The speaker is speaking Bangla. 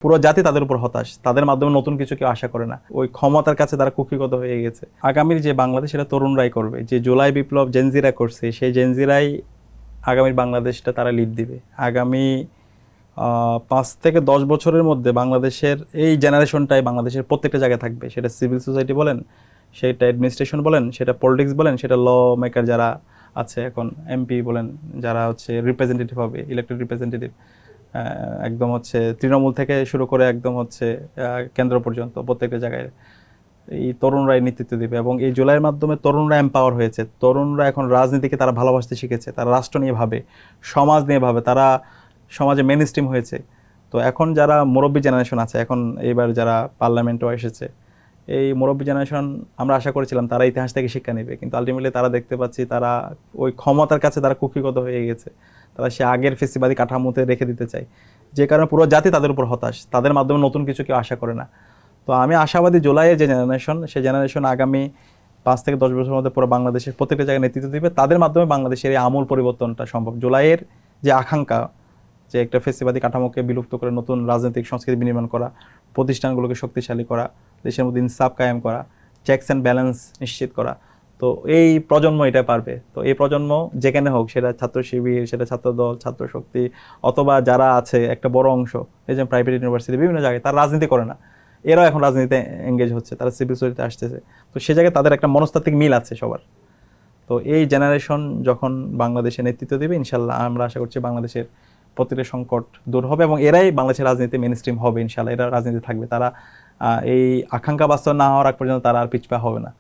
পুরো জাতি তাদের উপর হতাশ, তাদের মাধ্যমে নতুন কিছু কেউ আশা করে না। ওই ক্ষমতার কাছে তারা কুক্ষিগত হয়ে গেছে। আগামীর যে বাংলাদেশ, সেটা তরুণরাই করবে। যে জুলাই বিপ্লব জেনজিরা করছে, সেই জেনজিরাই আগামীর বাংলাদেশটা তারা লিড দিবে। আগামী 5 থেকে 10 বছরের মধ্যে বাংলাদেশের এই জেনারেশনটাই বাংলাদেশের প্রত্যেকটা জায়গায় থাকবে। সেটা সিভিল সোসাইটি বলেন, সেটা অ্যাডমিনিস্ট্রেশন বলেন, সেটা পলিটিক্স বলেন, সেটা ল মেকার যারা আছে এখন, এমপি বলেন, যারা হচ্ছে রিপ্রেজেন্টেটিভ হবে, ইলেক্টেড রিপ্রেজেন্টেটিভ, একদম হচ্ছে তৃণমূল থেকে শুরু করে একদম হচ্ছে কেন্দ্র পর্যন্ত প্রত্যেকটা জায়গায় এই তরুণরাই নেতৃত্ব দেবে। এবং এই জুলাইয়ের মাধ্যমে তরুণরা এম্পাওয়ার হয়েছে। তরুণরা এখন রাজনীতিকে তারা ভালোবাসতে শিখেছে, তারা রাষ্ট্র নিয়ে ভাবে, সমাজ নিয়ে ভাবে, তারা সমাজে মেন স্ট্রিম হয়েছে। তো এখন যারা মুরব্বী জেনারেশন আছে, এখন এইবার যারা পার্লামেন্টেও এসেছে, এই মুরব্বী জেনারেশন আমরা আশা করেছিলাম তারা ইতিহাস থেকে শিক্ষা নেবে, কিন্তু আলটিমেটলি তারা দেখতে পাচ্ছি তারা ওই ক্ষমতার কাছে তারা কুক্ষিগত হয়ে গেছে। তারা সে আগের ফেসিবাদী কাঠামোতে রেখে দিতে চায়, যে কারণে পুরো জাতি তাদের উপর হতাশ, তাদের মাধ্যমে নতুন কিছু কেউ আশা করে না। তো আমি আশাবাদী জুলাইয়ের যে জেনারেশন, সেই জেনারেশন আগামী 5 থেকে 10 বছরের মধ্যে পুরো বাংলাদেশের প্রত্যেকটা জায়গায় নেতৃত্ব দিবে। তাদের মাধ্যমে বাংলাদেশের এই আমূল পরিবর্তনটা সম্ভব। জুলাইয়ের যে আকাঙ্ক্ষা, যে একটা ফেসিবাদী কাঠামোকে বিলুপ্ত করে নতুন রাজনৈতিক সংস্কৃতি বিনির্মাণ করা, প্রতিষ্ঠানগুলোকে শক্তিশালী করা, দেশের মধ্যে ইনসাফ কায়েম করা, চেকস অ্যান্ড ব্যালেন্স নিশ্চিত করা, তো এই প্রজন্ম এটা পারবে। তো এই প্রজন্ম যেখানে হোক, সেটা ছাত্র শিবির, সেটা ছাত্রদল, ছাত্র শক্তি, অথবা যারা আছে একটা বড় অংশ, এই যে প্রাইভেট ইউনিভার্সিটি, বিভিন্ন জায়গায় তারা রাজনীতি করে না, এরাও এখন রাজনীতিতে এঙ্গেজ হচ্ছে, তারা সিভিল সোসাইটিতে আসতেছে। তো সে জায়গায় তাদের একটা মনস্তাত্ত্বিক মিল আছে সবার। তো এই জেনারেশন যখন বাংলাদেশে নেতৃত্ব দেবে, ইনশাল্লাহ আমরা আশা করছি বাংলাদেশের প্রতিটা সংকট দূর হবে, এবং এরাই বাংলাদেশের রাজনীতি মেন স্ট্রিম হবে ইনশাল্লাহ। এরা রাজনীতি থাকবে, তারা এই আকাঙ্ক্ষা বাস্তব না হওয়ার আগ পর্যন্ত তারা আর পিছপা হবে না।